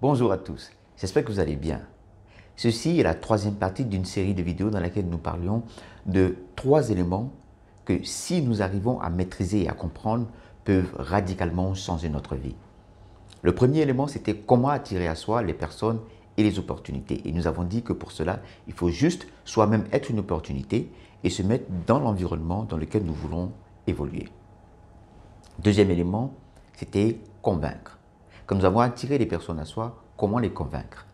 Bonjour à tous, j'espère que vous allez bien. Ceci est la troisième partie d'une série de vidéos dans laquelle nous parlions de 3 éléments que si nous arrivons à maîtriser et à comprendre, peuvent radicalement changer notre vie. Le premier élément, c'était comment attirer à soi les personnes et les opportunités. Et nous avons dit que pour cela, il faut juste soi-même être une opportunité et se mettre dans l'environnement dans lequel nous voulons évoluer. Deuxième élément, c'était convaincre. Quand nous avons attiré les personnes à soi, comment les convaincre?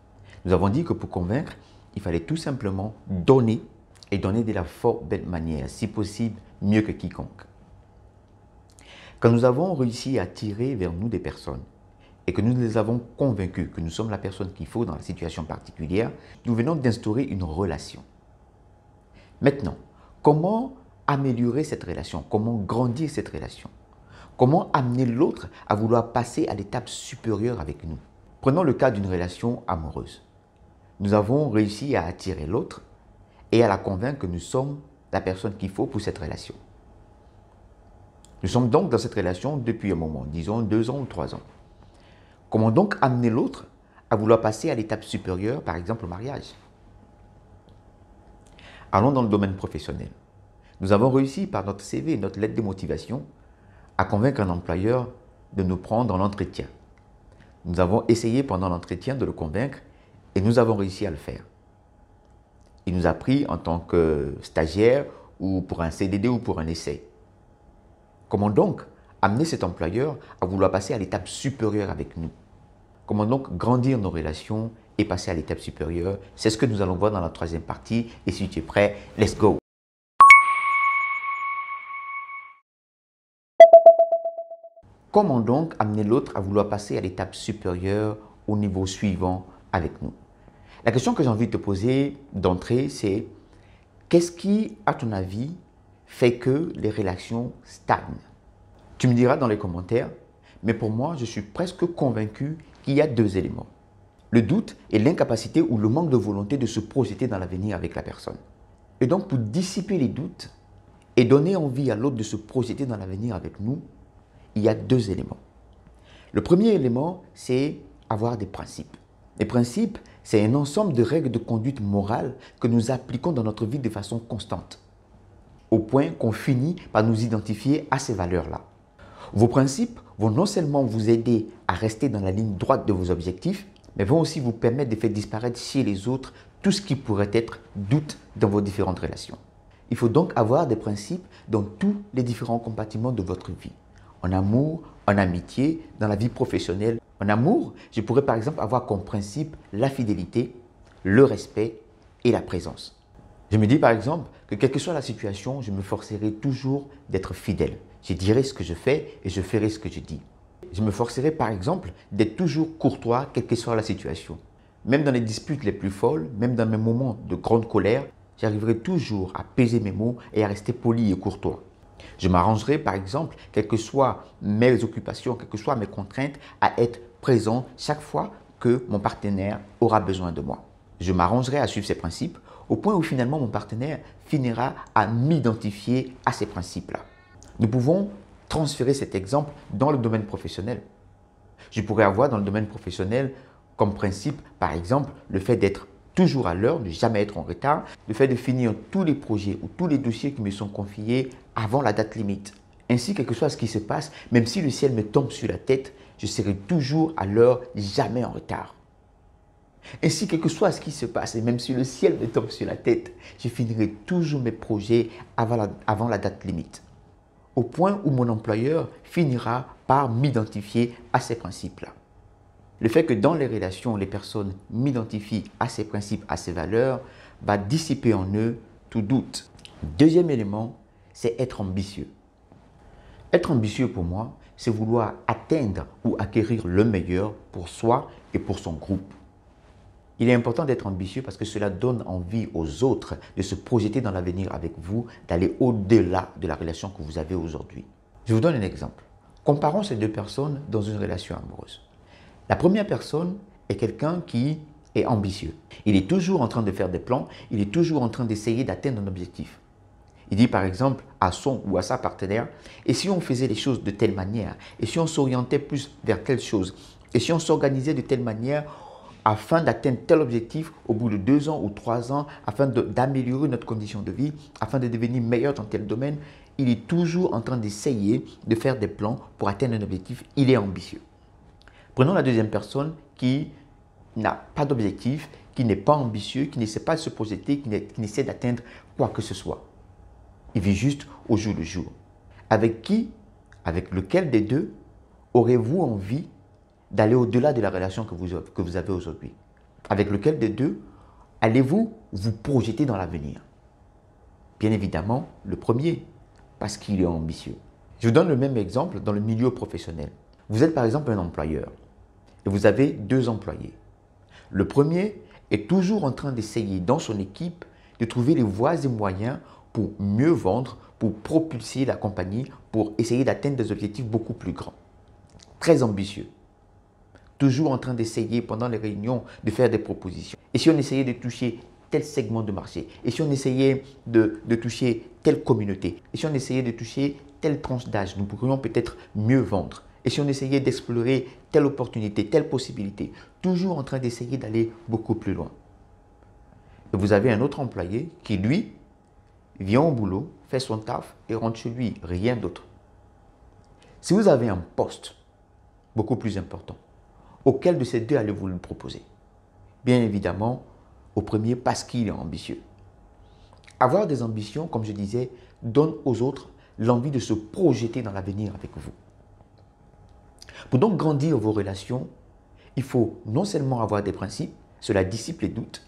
Nous avons dit que pour convaincre, il fallait tout simplement donner et donner de la fort belle manière, si possible mieux que quiconque. Quand nous avons réussi à attirer vers nous des personnes et que nous les avons convaincus que nous sommes la personne qu'il faut dans la situation particulière, nous venons d'instaurer une relation. Maintenant, comment améliorer cette relation? Comment grandir cette relation? Comment amener l'autre à vouloir passer à l'étape supérieure avec nous? Prenons le cas d'une relation amoureuse. Nous avons réussi à attirer l'autre et à la convaincre que nous sommes la personne qu'il faut pour cette relation. Nous sommes donc dans cette relation depuis un moment, disons 2 ans ou 3 ans. Comment donc amener l'autre à vouloir passer à l'étape supérieure, par exemple au mariage? Allons dans le domaine professionnel. Nous avons réussi par notre CV, notre lettre de motivation, à convaincre un employeur de nous prendre en entretien. Nous avons essayé pendant l'entretien de le convaincre et nous avons réussi à le faire. Il nous a pris en tant que stagiaire ou pour un CDD ou pour un essai. Comment donc amener cet employeur à vouloir passer à l'étape supérieure avec nous? Comment donc grandir nos relations et passer à l'étape supérieure? C'est ce que nous allons voir dans la troisième partie. Et si tu es prêt, let's go! Comment donc amener l'autre à vouloir passer à l'étape supérieure, au niveau suivant avec nous? La question que j'ai envie de te poser d'entrée, c'est qu'est-ce qui, à ton avis, fait que les relations stagnent? Tu me diras dans les commentaires, mais pour moi, je suis presque convaincu qu'il y a 2 éléments. Le doute et l'incapacité ou le manque de volonté de se projeter dans l'avenir avec la personne. Et donc, pour dissiper les doutes et donner envie à l'autre de se projeter dans l'avenir avec nous, il y a 2 éléments. Le premier élément, c'est avoir des principes. Les principes, c'est un ensemble de règles de conduite morale que nous appliquons dans notre vie de façon constante, au point qu'on finit par nous identifier à ces valeurs-là. Vos principes vont non seulement vous aider à rester dans la ligne droite de vos objectifs, mais vont aussi vous permettre de faire disparaître chez les autres tout ce qui pourrait être doute dans vos différentes relations. Il faut donc avoir des principes dans tous les différents compartiments de votre vie. En amour, en amitié, dans la vie professionnelle. En amour, je pourrais par exemple avoir comme principe la fidélité, le respect et la présence. Je me dis par exemple que quelle que soit la situation, je me forcerai toujours d'être fidèle. Je dirai ce que je fais et je ferai ce que je dis. Je me forcerai par exemple d'être toujours courtois, quelle que soit la situation. Même dans les disputes les plus folles, même dans mes moments de grande colère, j'arriverai toujours à peser mes mots et à rester poli et courtois. Je m'arrangerai par exemple, quelles que soient mes occupations, quelles que soient mes contraintes, à être présent chaque fois que mon partenaire aura besoin de moi. Je m'arrangerai à suivre ces principes au point où finalement mon partenaire finira à m'identifier à ces principes-là. Nous pouvons transférer cet exemple dans le domaine professionnel. Je pourrais avoir dans le domaine professionnel comme principe, par exemple, le fait d'être toujours à l'heure, de ne jamais être en retard, le fait de finir tous les projets ou tous les dossiers qui me sont confiés avant la date limite. Ainsi, quel que soit ce qui se passe, même si le ciel me tombe sur la tête, je serai toujours à l'heure, jamais en retard. Ainsi, quel que soit ce qui se passe, et même si le ciel me tombe sur la tête, je finirai toujours mes projets avant la date limite. Au point où mon employeur finira par m'identifier à ces principes-là. Le fait que dans les relations, les personnes m'identifient à ces principes, à ces valeurs, va dissiper en eux tout doute. Deuxième élément, c'est être ambitieux. Être ambitieux pour moi, c'est vouloir atteindre ou acquérir le meilleur pour soi et pour son groupe. Il est important d'être ambitieux parce que cela donne envie aux autres de se projeter dans l'avenir avec vous, d'aller au-delà de la relation que vous avez aujourd'hui. Je vous donne un exemple. Comparons ces 2 personnes dans une relation amoureuse. La première personne est quelqu'un qui est ambitieux. Il est toujours en train de faire des plans, il est toujours en train d'essayer d'atteindre un objectif. Il dit par exemple à son ou à sa partenaire, et si on faisait les choses de telle manière, et si on s'orientait plus vers telle chose, Et si on s'organisait de telle manière afin d'atteindre tel objectif au bout de 2 ans ou 3 ans, afin d'améliorer notre condition de vie, afin de devenir meilleur dans tel domaine, il est toujours en train d'essayer de faire des plans pour atteindre un objectif. Il est ambitieux. Prenons la deuxième personne qui n'a pas d'objectif, qui n'est pas ambitieux, qui ne sait pas se projeter, qui n'essaie d'atteindre quoi que ce soit. Il vit juste au jour le jour. Avec lequel des deux aurez-vous envie d'aller au-delà de la relation que vous avez aujourd'hui? Avec lequel des deux allez-vous vous projeter dans l'avenir? Bien évidemment, le premier, parce qu'il est ambitieux. Je vous donne le même exemple dans le milieu professionnel. Vous êtes par exemple un employeur et vous avez 2 employés. Le premier est toujours en train d'essayer dans son équipe de trouver les voies et moyens pour mieux vendre, pour propulser la compagnie, pour essayer d'atteindre des objectifs beaucoup plus grands. Très ambitieux. Toujours en train d'essayer pendant les réunions de faire des propositions. Et si on essayait de toucher tel segment de marché? Et si on essayait de toucher telle communauté? Et si on essayait de toucher telle tranche d'âge? Nous pourrions peut-être mieux vendre. Et si on essayait d'explorer telle opportunité, telle possibilité? Toujours en train d'essayer d'aller beaucoup plus loin. Et vous avez un autre employé qui, lui, vient au boulot, fait son taf et rentre chez lui, rien d'autre. Si vous avez un poste beaucoup plus important, auquel de ces deux allez-vous le proposer? Bien évidemment, au premier parce qu'il est ambitieux. Avoir des ambitions, comme je disais, donne aux autres l'envie de se projeter dans l'avenir avec vous. Pour donc grandir vos relations, il faut non seulement avoir des principes, cela dissipe les doutes,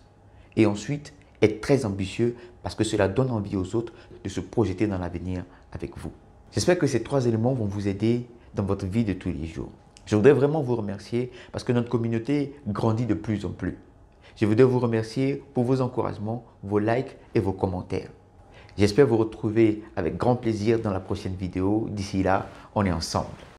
et ensuite être très ambitieux parce que cela donne envie aux autres de se projeter dans l'avenir avec vous. J'espère que ces 3 éléments vont vous aider dans votre vie de tous les jours. Je voudrais vraiment vous remercier parce que notre communauté grandit de plus en plus. Je voudrais vous remercier pour vos encouragements, vos likes et vos commentaires. J'espère vous retrouver avec grand plaisir dans la prochaine vidéo. D'ici là, on est ensemble.